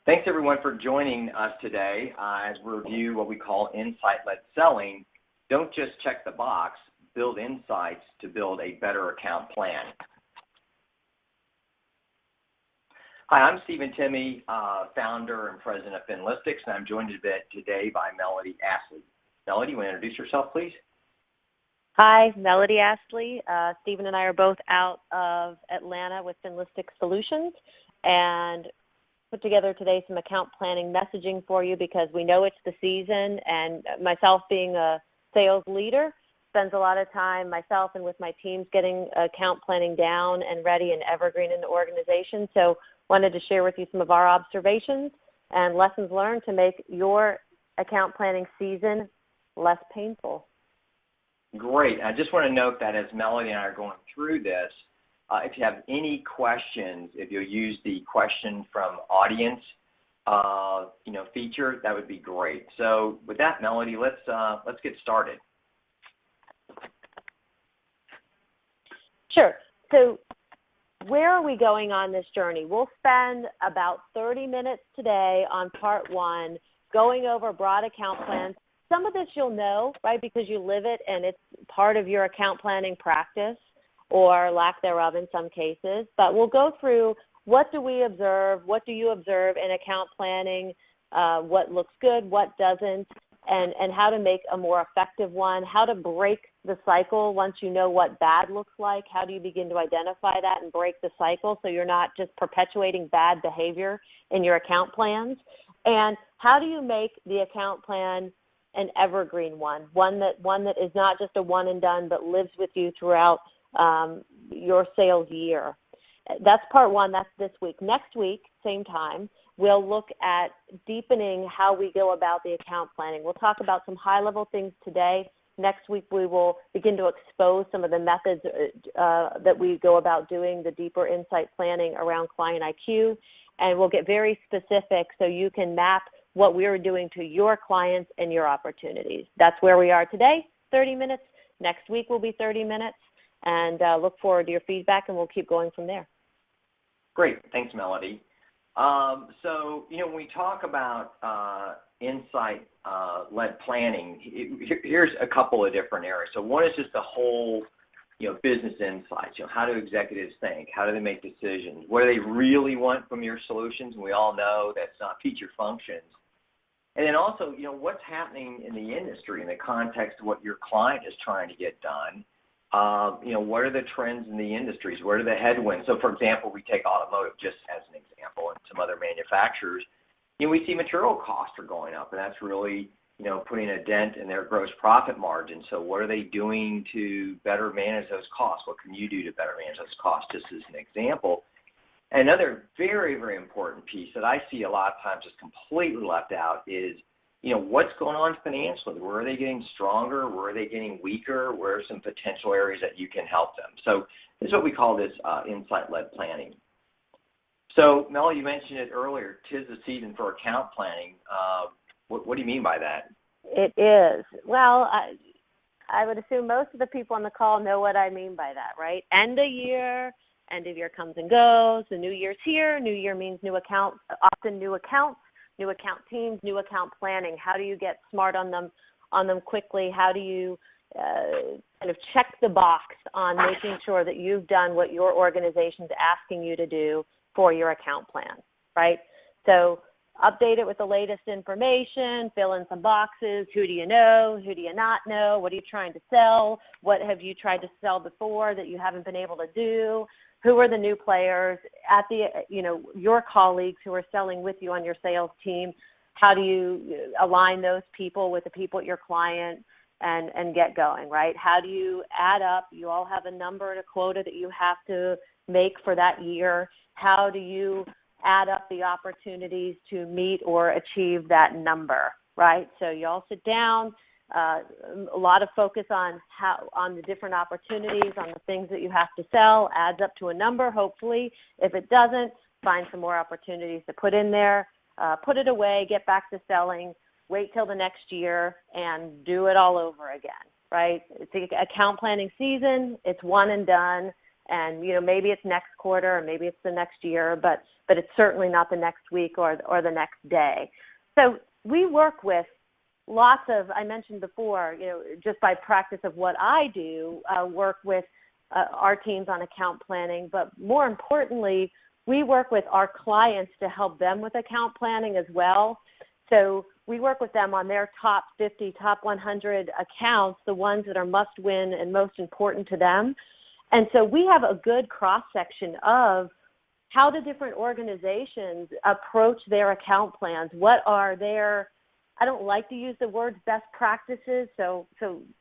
Thanks, everyone, for joining us today as we review what we call insight-led selling. Don't just check the box, build insights to build a better account plan. Hi, I'm Stephen Timme, founder and president of Finlistics, and I'm joined today by Melody Astley. Melody, you want to introduce yourself, please? Hi, Melody Astley. Stephen and I are both out of Atlanta with Finlistics Solutions, and put together today some account planning messaging for you because we know it's the season, and myself being a sales leader spends a lot of time myself and with my teams getting account planning down and ready and evergreen in the organization. So wanted to share with you some of our observations and lessons learned to make your account planning season less painful. Great. I just want to note that as Melody and I are going through this, if you have any questions, if you'll use the question from audience, feature, that would be great. So with that, Melody, let's get started. Sure. So where are we going on this journey? We'll spend about 30 minutes today on part one, going over broad account plans. Some of this you'll know, right, because you live it and it's part of your account planning practice or lack thereof in some cases. But we'll go through what do we observe, what do you observe in account planning, what looks good, what doesn't, and how to make a more effective one, how to break the cycle once you know what bad looks like, how do you begin to identify that and break the cycle so you're not just perpetuating bad behavior in your account plans, and how do you make the account plan an evergreen one that is not just a one and done but lives with you throughout your sales year. That's part one. That's this week. Next week, same time, we'll look at deepening how we go about the account planning. We'll talk about some high-level things today. Next week, we will begin to expose some of the methods that we go about doing the deeper insight planning around client IQ, and we'll get very specific so you can map what we're doing to your clients and your opportunities. That's where we are today, 30 minutes. Next week will be 30 minutes. And look forward to your feedback, and we'll keep going from there. Great. Thanks, Melody. When we talk about insight-led planning, here's a couple of different areas. So one is just the whole, business insights. How do executives think? How do they make decisions? What do they really want from your solutions? And we all know that's not feature functions. And then also, what's happening in the industry in the context of what your client is trying to get done. What are the trends in the industries? What are the headwinds? So, for example, we take automotive just as an example and some other manufacturers. We see material costs are going up, and that's really, putting a dent in their gross profit margin. So what are they doing to better manage those costs? What can you do to better manage those costs, just as an example? Another very, very important piece that I see a lot of times just completely left out is what's going on financially? Where are they getting stronger? Where are they getting weaker? Where are some potential areas that you can help them? So this is what we call this insight-led planning. So, Mel, you mentioned it earlier, 'tis the season for account planning. What do you mean by that? It is. Well, I would assume most of the people on the call know what I mean by that, right? End of year comes and goes. The new year's here. New year means new accounts, often new accounts. New account teams, new account planning. How do you get smart on them quickly? How do you kind of check the box on making sure that you've done what your organization's asking you to do for your account plan, right? So update it with the latest information, fill in some boxes. Who do you know? Who do you not know? What are you trying to sell? What have you tried to sell before that you haven't been able to do? Who are the new players at your colleagues who are selling with you on your sales team? How do you align those people with the people at your client and get going, right? How do you add up? You all have a number and a quota that you have to make for that year. How do you add up the opportunities to meet or achieve that number, right? So you all sit down. A lot of focus on the different opportunities, on the things that you have to sell, adds up to a number, hopefully. If it doesn't, find some more opportunities to put in there, put it away, get back to selling, wait till the next year, and do it all over again, right? It's account planning season. It's one and done, And, maybe it's next quarter or maybe it's the next year, but it's certainly not the next week or the next day. So we work with lots of, I mentioned before, just by practice of what I do, work with our teams on account planning, but more importantly, we work with our clients to help them with account planning as well. So we work with them on their top 50, top 100 accounts, the ones that are must win and most important to them. And so we have a good cross-section of how the different organizations approach their account plans. What are their, I don't like to use the word best practices, so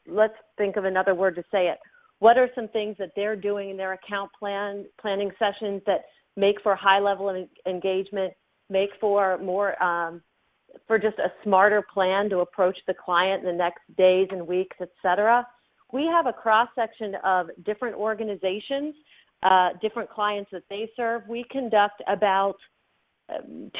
let's think of another word to say it. What are some things that they're doing in their account planning sessions that make for a high level of engagement, make for more, for just a smarter plan to approach the client in the next days and weeks, et cetera? We have a cross-section of different organizations, different clients that they serve. We conduct about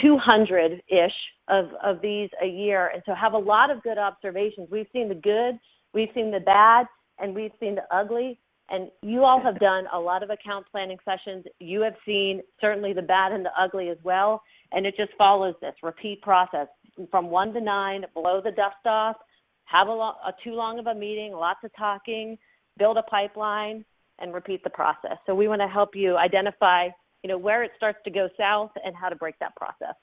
200-ish of these a year, and so have a lot of good observations. We've seen the good, we've seen the bad, and we've seen the ugly, and you all have done a lot of account planning sessions. You have seen certainly the bad and the ugly as well, and it just follows this repeat process from 1 to 9, blow the dust off, have a too long of a meeting, lots of talking, build a pipeline, and repeat the process. So we want to help you identify, where it starts to go south and how to break that process.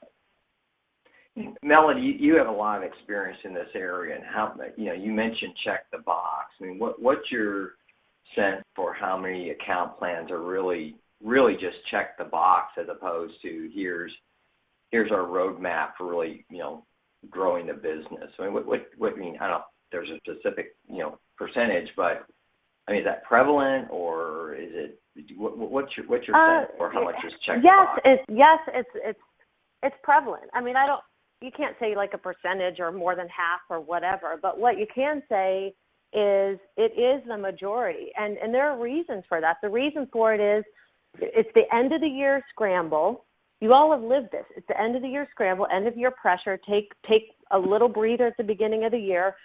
Melody, you have a lot of experience in this area, and how, you mentioned check the box. I mean, what's your sense for how many account plans are really just check the box as opposed to here's our roadmap for really, growing the business? I mean, what I mean, I don't know if there's a specific, percentage, but I mean, is that prevalent, or is it, what's your sense for how much is check the box? It's prevalent. I mean, you can't say like a percentage or more than half or whatever, but what you can say is it is the majority, and there are reasons for that. The reason for it is it's the end of the year scramble. You all have lived this. It's the end of the year scramble, end of year pressure. Take a little breather at the beginning of the year,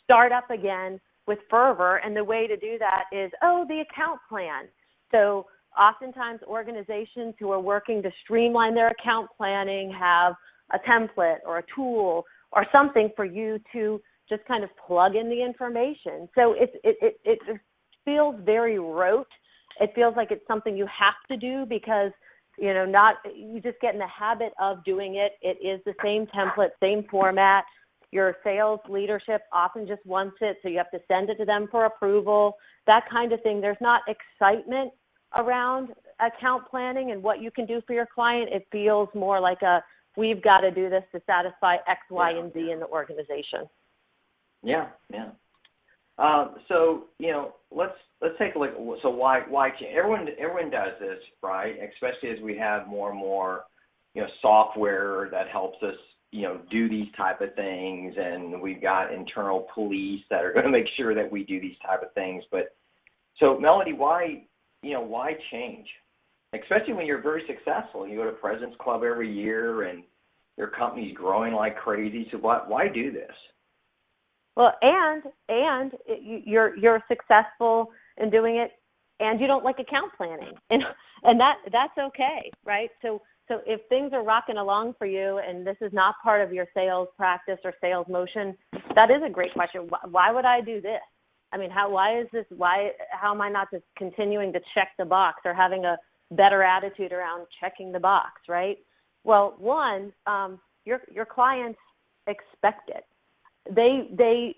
start up again with fervor, and the way to do that is, the account plan. So oftentimes organizations who are working to streamline their account planning have a template or a tool or something for you to just kind of plug in the information. So it feels very rote. It feels like it's something you have to do because, you just get in the habit of doing it. It is the same template, same format. Your sales leadership often just wants it, so you have to send it to them for approval, that kind of thing. There's not excitement around account planning and what you can do for your client. It feels more like we've got to do this to satisfy X, Y, and Z in the organization. Yeah. So, let's take a look. So why change? Everyone does this, right? Especially as we have more and more, software that helps us, do these type of things, and we've got internal police that are going to make sure that we do these type of things. But so, Melody, why change? Especially when you're very successful. You go to President's Club every year, and your company's growing like crazy. So why do this? Well, and you're successful in doing it, and you don't like account planning, and that's okay, right? So if things are rocking along for you, and this is not part of your sales practice or sales motion, that is a great question. Why would I do this? I mean, how am I not just continuing to check the box or having a better attitude around checking the box, right? Well, one, your clients expect it. They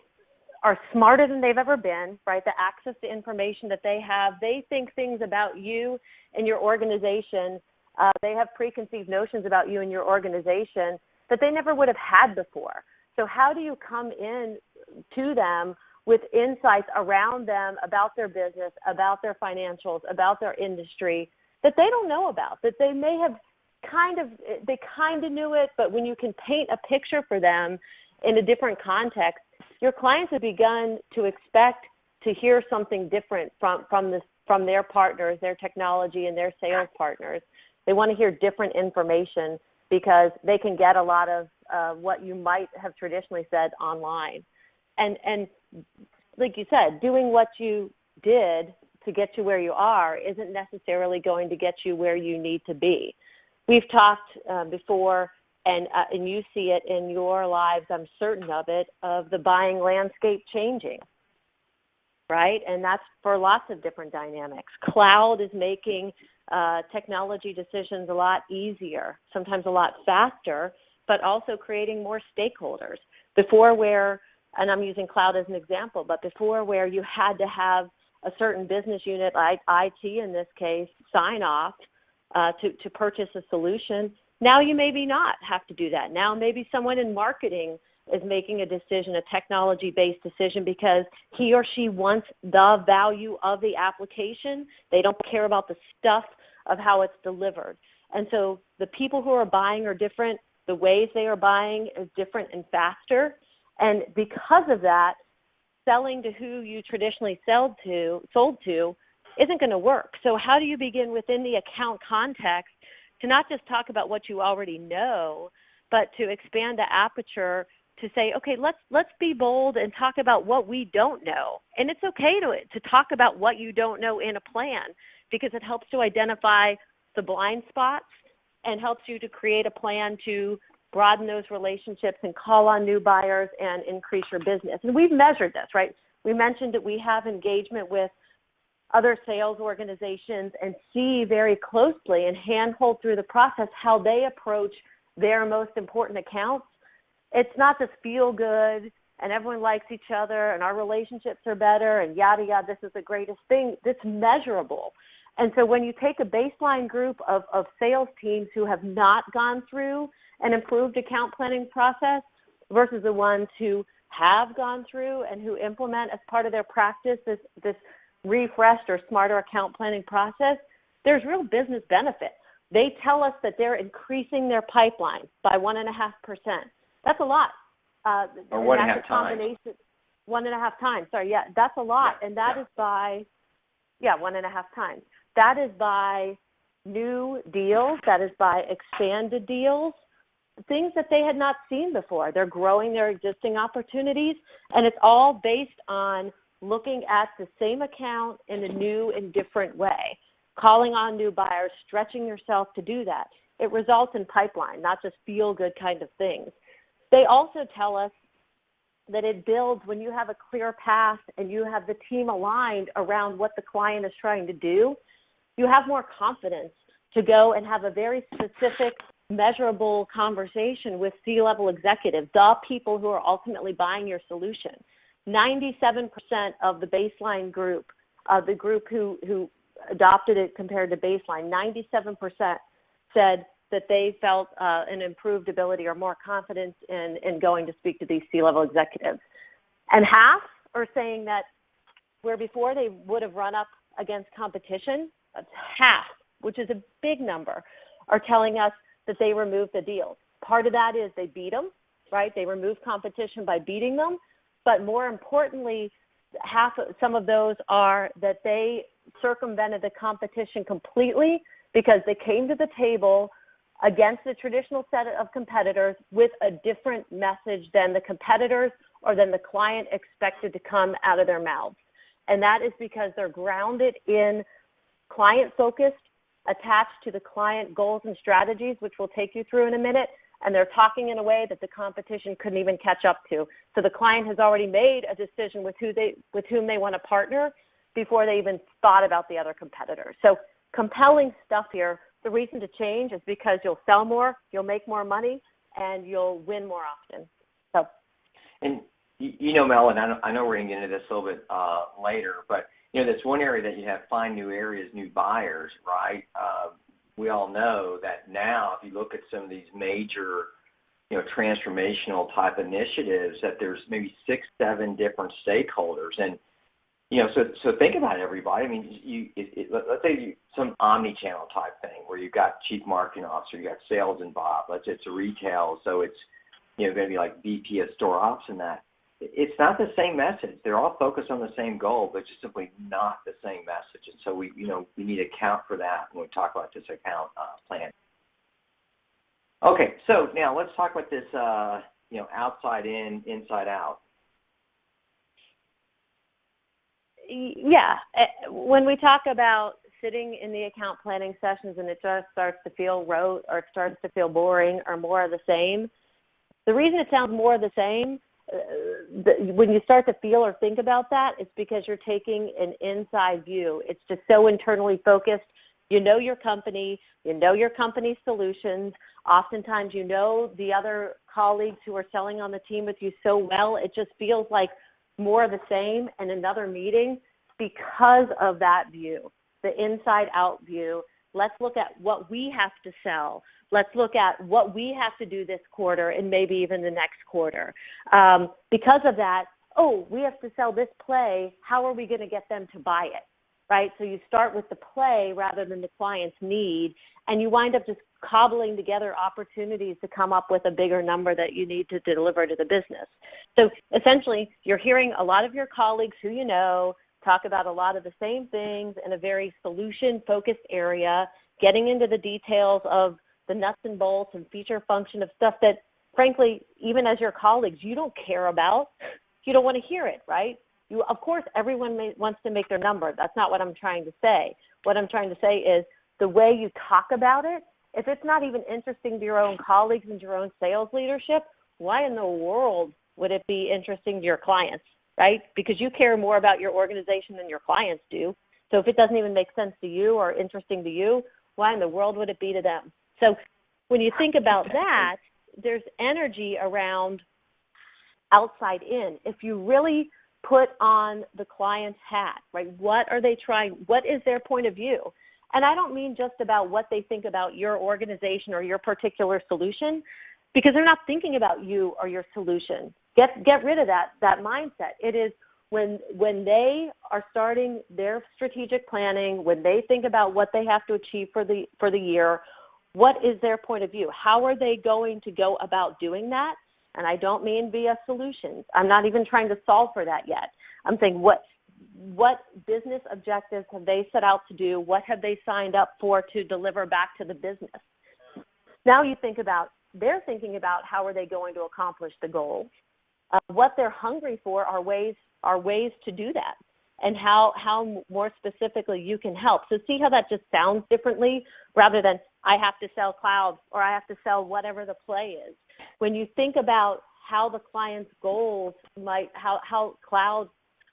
are smarter than they've ever been, right? The access to information that they have, they think things about you and your organization. They have preconceived notions about you and your organization that they never would have had before. So how do you come in to them with insights around them, about their business, about their financials, about their industry that they don't know about, that they may have kind of knew it, but when you can paint a picture for them in a different context, your clients have begun to expect to hear something different from their partners, their technology, and their sales partners. They want to hear different information because they can get a lot of what you might have traditionally said online. And like you said, doing what you did to get you where you are isn't necessarily going to get you where you need to be. We've talked before, and you see it in your lives, I'm certain of it, of the buying landscape changing, right? And that's for lots of different dynamics. Cloud is making technology decisions a lot easier, sometimes a lot faster, but also creating more stakeholders. Before where, and I'm using cloud as an example, but before where you had to have a certain business unit, like IT in this case, sign off to purchase a solution, now you maybe not have to do that. Now maybe someone in marketing is making a decision, a technology-based decision, because he or she wants the value of the application. They don't care about the stuff of how it's delivered. And so the people who are buying are different. The ways they are buying is different and faster. And because of that, selling to who you traditionally sold to isn't going to work. So how do you begin within the account context to not just talk about what you already know, but to expand the aperture to say, okay, let's be bold and talk about what we don't know. And it's okay to talk about what you don't know in a plan, because it helps to identify the blind spots and helps you to create a plan to broaden those relationships and call on new buyers and increase your business. And we've measured this, right? We mentioned that we have engagement with other sales organizations and see very closely and handhold through the process how they approach their most important accounts. It's not just feel good and everyone likes each other and our relationships are better and yada, yada, this is the greatest thing. It's measurable. And so when you take a baseline group of sales teams who have not gone through an improved account planning process versus the ones who have gone through and who implement as part of their practice this refreshed or smarter account planning process, there's real business benefit. They tell us that they're increasing their pipeline by 1.5%. That's a lot. Or 1.5 times. 1.5 times. Sorry, yeah, that's a lot. Yeah, and that is by, 1.5 times. That is by new deals. That is by expanded deals, things that they had not seen before. They're growing their existing opportunities, and it's all based on looking at the same account in a new and different way, calling on new buyers, stretching yourself to do that. It results in pipeline, not just feel-good kind of things. They also tell us that it builds when you have a clear path and you have the team aligned around what the client is trying to do. You have more confidence to go and have a very specific, measurable conversation with C-level executives, the people who are ultimately buying your solution. 97% of the baseline group, the group who adopted it compared to baseline, 97% said that they felt an improved ability or more confidence in going to speak to these C-level executives. And half are saying that where before they would have run up against competition, that's half, which is a big number, are telling us that they removed the deals. Part of that is they beat them, right? They remove competition by beating them. But more importantly, some of those are that they circumvented the competition completely because they came to the table against the traditional set of competitors with a different message than the competitors or than the client expected to come out of their mouths. And that is because they're grounded in client-focused, attached to the client goals and strategies, which we'll take you through in a minute, and they're talking in a way that the competition couldn't even catch up to. So the client has already made a decision with whom they want to partner before they even thought about the other competitors. So compelling stuff here. The reason to change is because you'll sell more, you'll make more money, and you'll win more often. So, and you know, Mel, and I know we're going to get into this a little bit later, but you know, that's one area that you have find new areas, new buyers, right? We all know that now, if you look at some of these major, you know, transformational type initiatives, that there's maybe 6, 7 different stakeholders, and you know, so think about it, everybody. I mean, let's say some omni-channel type thing where you've got chief marketing officer, you got sales involved. Let's say it's a retail, so it's going to be like VP of store ops and that. It's not the same message. They're all focused on the same goal, but just simply not the same message. And so we need to account for that when we talk about this account plan. Okay, so now let's talk about this, outside in, inside out. Yeah. When we talk about sitting in the account planning sessions and it just starts to feel rote or it starts to feel boring or more of the same, the reason it sounds more of the same, when you start to feel or think about that, it's because you're taking an inside view. It's just so internally focused. You know your company, you know your company's solutions. Oftentimes you know the other colleagues who are selling on the team with you so well, it just feels like more of the same and another meeting because of that view, the inside out view. Let's look at what we have to sell. Let's look at what we have to do this quarter and maybe even the next quarter. Because of that, we have to sell this play. How are we going to get them to buy it, right? So you start with the play rather than the client's need, and you wind up just cobbling together opportunities to come up with a bigger number that you need to deliver to the business. So essentially, you're hearing a lot of your colleagues who you know talk about a lot of the same things in a very solution-focused area, getting into the details of the nuts and bolts and feature function of stuff that, frankly, even as your colleagues, you don't care about. You don't want to hear it, right? Of course, everyone wants to make their number. That's not what I'm trying to say. What I'm trying to say is the way you talk about it, if it's not even interesting to your own colleagues and your own sales leadership, why in the world would it be interesting to your clients, right? Because you care more about your organization than your clients do. So if it doesn't even make sense to you or interesting to you, why in the world would it be to them? So when you think about that, there's energy around outside in. If you really put on the client's hat, right? What are they trying? What is their point of view? And I don't mean just about what they think about your organization or your particular solution, because they're not thinking about you or your solution. Get rid of that mindset. It is when they are starting their strategic planning, when they think about what they have to achieve for the year, what is their point of view? How are they going to go about doing that? And I don't mean via solutions. I'm not even trying to solve for that yet. I'm saying what business objectives have they set out to do? What have they signed up for to deliver back to the business? Now you think about, they're thinking about how are they going to accomplish the goals. What they're hungry for are ways to do that, and how more specifically you can help. So see how that just sounds differently rather than I have to sell cloud or I have to sell whatever the play is. When you think about how the client's goals how cloud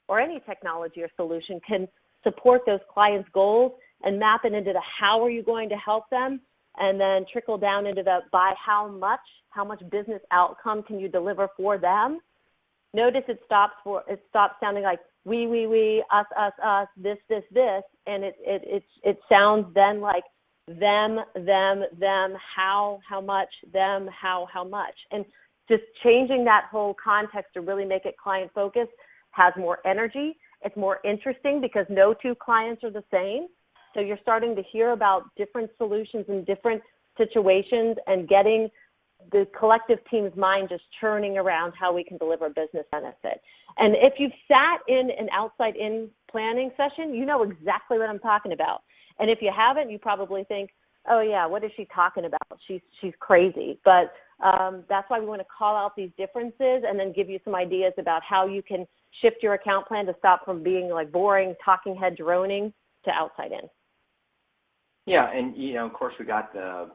or any technology or solution can support those clients' goals and map it into the how are you going to help them, and then trickle down into the by how much business outcome can you deliver for them. Notice it stops sounding like we, us, this, and it sounds then like them, how much, them, how much. And just changing that whole context to really make it client focused has more energy. It's more interesting because no two clients are the same. So you're starting to hear about different solutions in different situations and getting the collective team's mind just churning around how we can deliver business benefit. And if you've sat in an outside-in planning session, you know exactly what I'm talking about. And if you haven't, you probably think, oh, yeah, what is she talking about? She's crazy. But that's why we want to call out these differences and then give you some ideas about how you can shift your account plan to stop from being like boring, talking head droning to outside in. Yeah, and, of course, we got the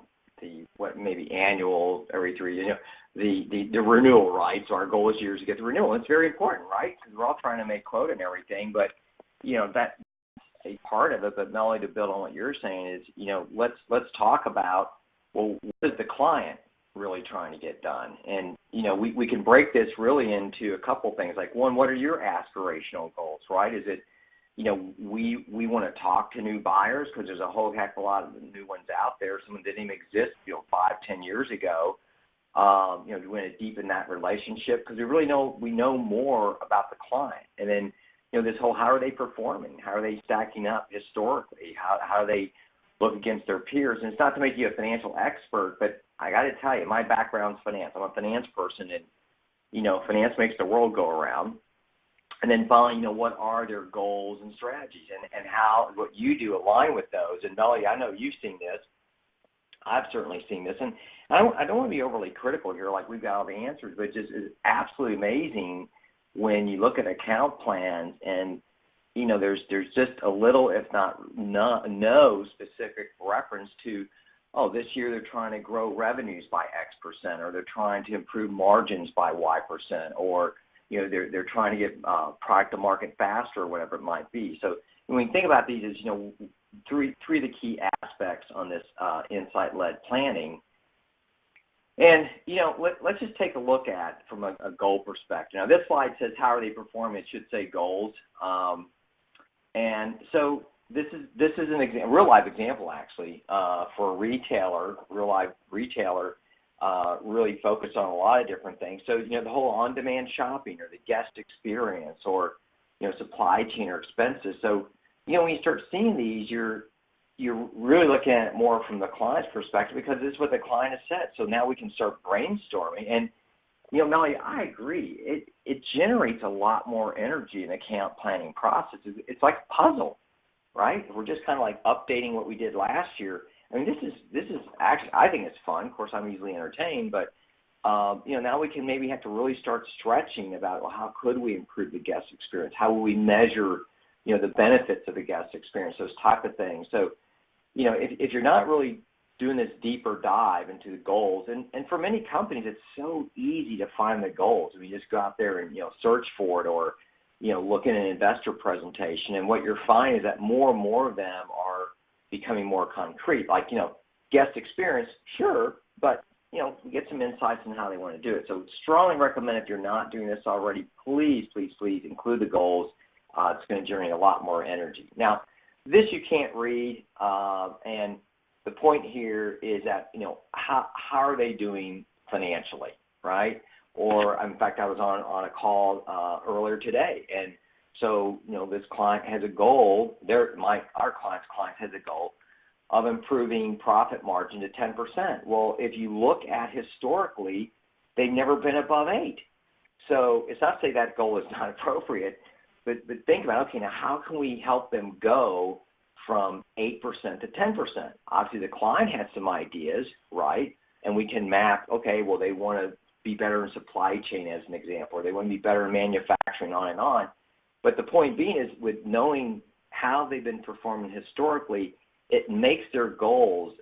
what maybe annual every 3 years, the renewal, right? So our goal is years to get the renewal. It's very important, right? Because we're all trying to make quota and everything, but that's a part of it. But Melanie, to build on what you're saying is, let's talk about, well, what is the client really trying to get done? And we can break this really into a couple things. Like one, what are your aspirational goals, right? Is it we want to talk to new buyers because there's a whole heck of a lot of new ones out there. Some didn't even exist, 5-10 years ago. We want to deepen that relationship because we know more about the client. And then, this whole how are they performing? How are they stacking up historically? How do they look against their peers? And it's not to make you a financial expert, but I got to tell you, my background's finance. I'm a finance person, and, finance makes the world go around. And then finally, what are their goals and strategies and how what you do align with those. And Melody, I know you've seen this. I've certainly seen this. And I don't want to be overly critical here like we've got all the answers, but it just is absolutely amazing when you look at account plans and there's just a little, if not no specific reference to, oh, this year they're trying to grow revenues by X percent, or they're trying to improve margins by Y percent, or they're trying to get product to market faster, or whatever it might be. So when we think about these as three of the key aspects on this insight-led planning. And let's just take a look at from a goal perspective. Now this slide says how are they performing. It should say goals. And so this is a real life example actually for a retailer, real life retailer, really focused on a lot of different things. So the whole on-demand shopping, or the guest experience, or supply chain or expenses. So when you start seeing these, you're really looking at it more from the client's perspective, because this is what the client has said. So now we can start brainstorming. And Melanie, I agree. It generates a lot more energy in the account planning process. It's like a puzzle, right? We're just kind of like updating what we did last year. I mean, this is actually, I think it's fun. Of course, I'm easily entertained, but now we can maybe have to really start stretching about, well, how could we improve the guest experience? How will we measure, the benefits of the guest experience? Those type of things. So, if you're not really doing this deeper dive into the goals, and for many companies, it's so easy to find the goals. I mean, you just go out there and, search for it, or, look at an investor presentation. And what you're finding is that more and more of them are becoming more concrete. Like, guest experience, sure, but, get some insights on how they want to do it. So strongly recommend, if you're not doing this already, please, please, please include the goals. It's going to generate a lot more energy. Now, this you can't read, and the point here is that, how are they doing financially, right? Or, in fact, I was on a call earlier today, and so, this client has a goal. Our client's client has a goal of improving profit margin to 10%. Well, if you look at historically, they've never been above 8. So it's not to say that goal is not appropriate, but think about, okay, now how can we help them go from 8% to 10%? Obviously, the client has some ideas, right? And we can map, okay, well, they want to be better in supply chain, as an example, or they want to be better in manufacturing, on and on. But the point being is, with knowing how they've been performing historically, it makes their goals,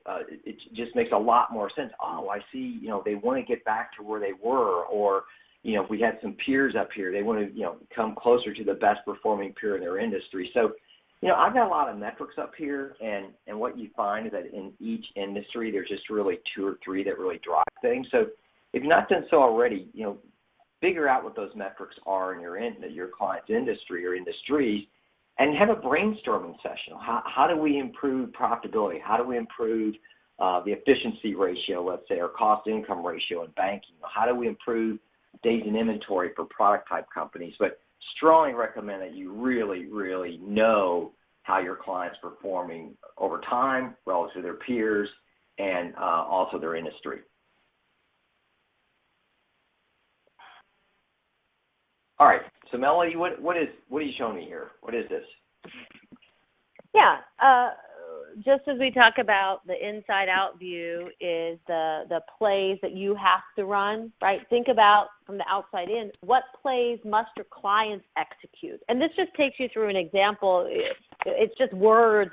it just makes a lot more sense. Oh, I see, they want to get back to where they were, or, if we had some peers up here, they want to, come closer to the best performing peer in their industry. So, I've got a lot of metrics up here, and what you find is that in each industry, there's just really 2 or 3 that really drive things. So if you're not done so already, figure out what those metrics are in your client's industry or industries, and have a brainstorming session. How do we improve profitability? How do we improve the efficiency ratio, let's say, or cost-income ratio in banking? How do we improve days in inventory for product-type companies? But strongly recommend that you really, really know how your client's performing over time relative to their peers, and also their industry. All right. So Melody, what are you showing me here? What is this? Yeah. Just as we talk about, the inside-out view is the plays that you have to run, right? Think about, from the outside in, what plays must your clients execute? And this just takes you through an example. It's just words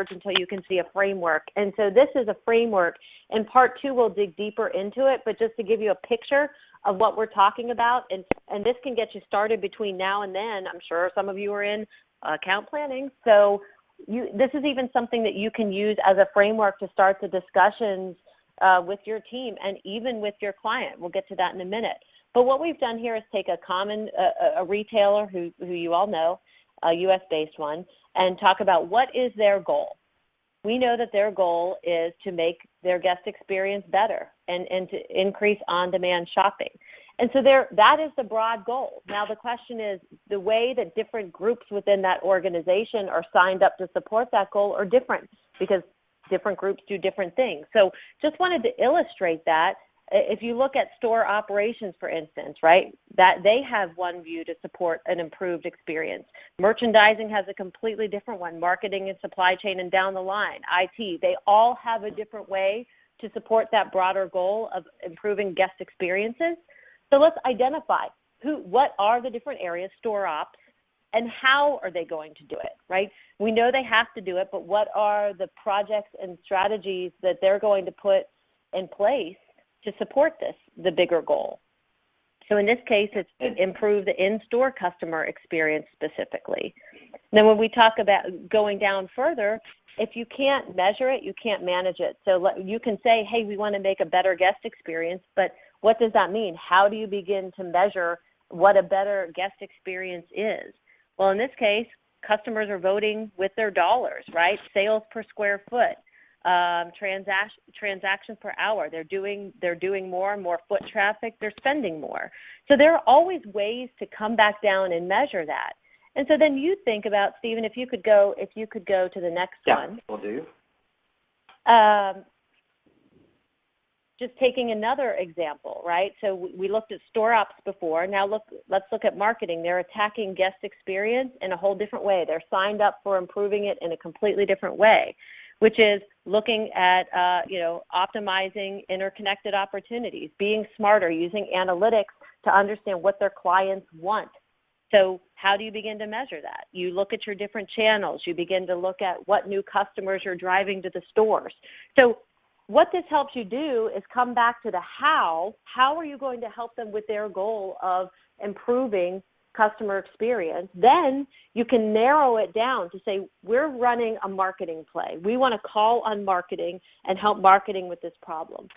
until you can see a framework. And so this is a framework. In part 2, we'll dig deeper into it, but just to give you a picture of what we're talking about, and this can get you started between now and then. I'm sure some of you are in account planning, so this is even something that you can use as a framework to start the discussions with your team and even with your client. We'll get to that in a minute. But what we've done here is take a retailer who you all know, a U.S.-based one, and talk about what is their goal. We know that their goal is to make their guest experience better and to increase on-demand shopping. And so that is the broad goal. Now the question is, the way that different groups within that organization are signed up to support that goal are different, because different groups do different things. So just wanted to illustrate that. If you look at store operations, for instance, right, that they have one view to support an improved experience. Merchandising has a completely different one. Marketing and supply chain, and down the line, IT, they all have a different way to support that broader goal of improving guest experiences. So let's identify what are the different areas, store ops, and how are they going to do it, right? We know they have to do it, but what are the projects and strategies that they're going to put in place to support this, the bigger goal? So in this case, it's to improve the in-store customer experience specifically. Then when we talk about going down further, if you can't measure it, you can't manage it. So you can say, hey, we want to make a better guest experience, but what does that mean? How do you begin to measure what a better guest experience is? Well, in this case, customers are voting with their dollars, right? Sales per square foot, transactions per hour. They're doing more and more foot traffic. They're spending more. So there are always ways to come back down and measure that. And so then you think about, Stephen, if you could go to the next one. Yeah, will do. Just taking another example, right? So we looked at store ops before. Now let's look at marketing. They're attacking guest experience in a whole different way. They're signed up for improving it in a completely different way, which is looking at optimizing interconnected opportunities, being smarter, using analytics to understand what their clients want. So how do you begin to measure that? You look at your different channels. You begin to look at what new customers are driving to the stores. So what this helps you do is come back to the how. How are you going to help them with their goal of improving customer experience? Then you can narrow it down to say, we're running a marketing play. We want to call on marketing and help marketing with this problem.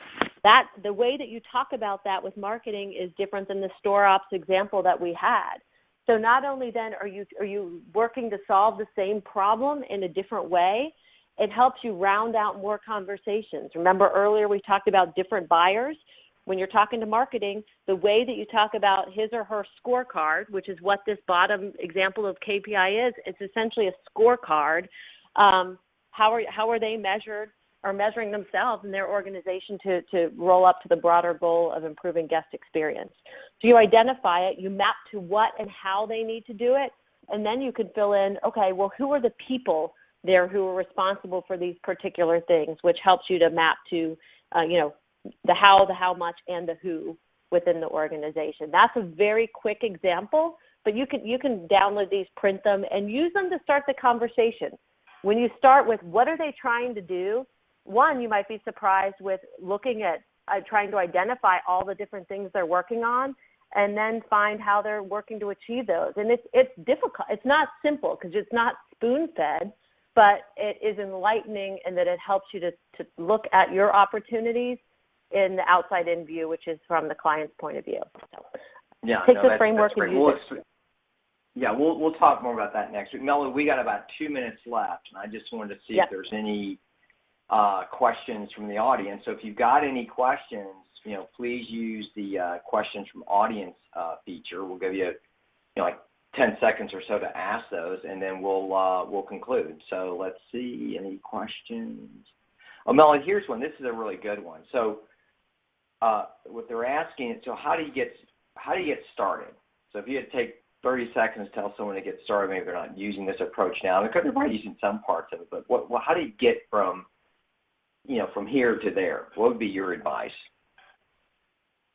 The way that you talk about that with marketing is different than the store ops example that we had. So not only then are you working to solve the same problem in a different way, it helps you round out more conversations. Remember earlier we talked about different buyers? When you're talking to marketing, the way that you talk about his or her scorecard, which is what this bottom example of KPI is, it's essentially a scorecard. How are they measured or measuring themselves in their organization to roll up to the broader goal of improving guest experience? So you identify it, you map to what and how they need to do it, and then you can fill in, okay, well, who are the people there who are responsible for these particular things, which helps you to map to, the how much, and the who within the organization. That's a very quick example, but you can download these, print them, and use them to start the conversation. When you start with what are they trying to do, one, you might be surprised with looking at trying to identify all the different things they're working on, and then find how they're working to achieve those. And it's difficult. It's not simple because it's not spoon-fed, but it is enlightening in that it helps you to look at your opportunities in the outside-in view, which is from the client's point of view. So take the framework and use it. Yeah, we'll talk more about that next week. Melanie, we got about 2 minutes left, and I just wanted to see if there's any questions from the audience. So if you've got any questions, please use the questions from audience feature. We'll give you, like 10 seconds or so to ask those, and then we'll conclude. So let's see, any questions? Oh, Melanie, here's one. This is a really good one. So what they're asking, so how do you get started? So if you had to take 30 seconds to tell someone to get started, maybe they're not using this approach now, because they're probably using some parts of it, but how do you get from here to there? What would be your advice?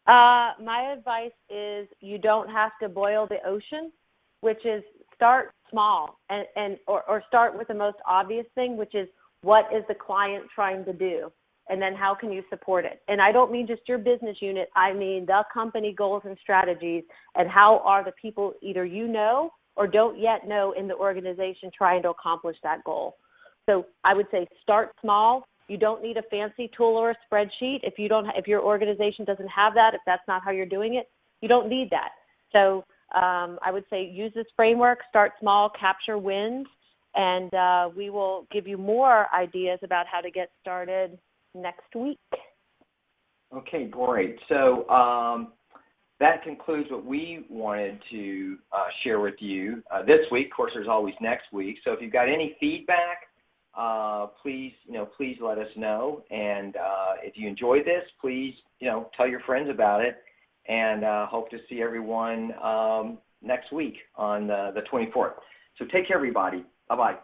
My advice is you don't have to boil the ocean, which is start small or start with the most obvious thing, which is what is the client trying to do, and then how can you support it? And I don't mean just your business unit. I mean the company goals and strategies, and how are the people either or don't yet know in the organization trying to accomplish that goal. So I would say start small. You don't need a fancy tool or a spreadsheet. If your organization doesn't have that, if that's not how you're doing it, you don't need that. So I would say use this framework, start small, capture wins, and we will give you more ideas about how to get started next week. Okay, great. So that concludes what we wanted to share with you this week. Of course, there's always next week. So if you've got any feedback, please let us know. And if you enjoyed this, please, tell your friends about it. And hope to see everyone next week on the 24th. So take care, everybody. Bye-bye.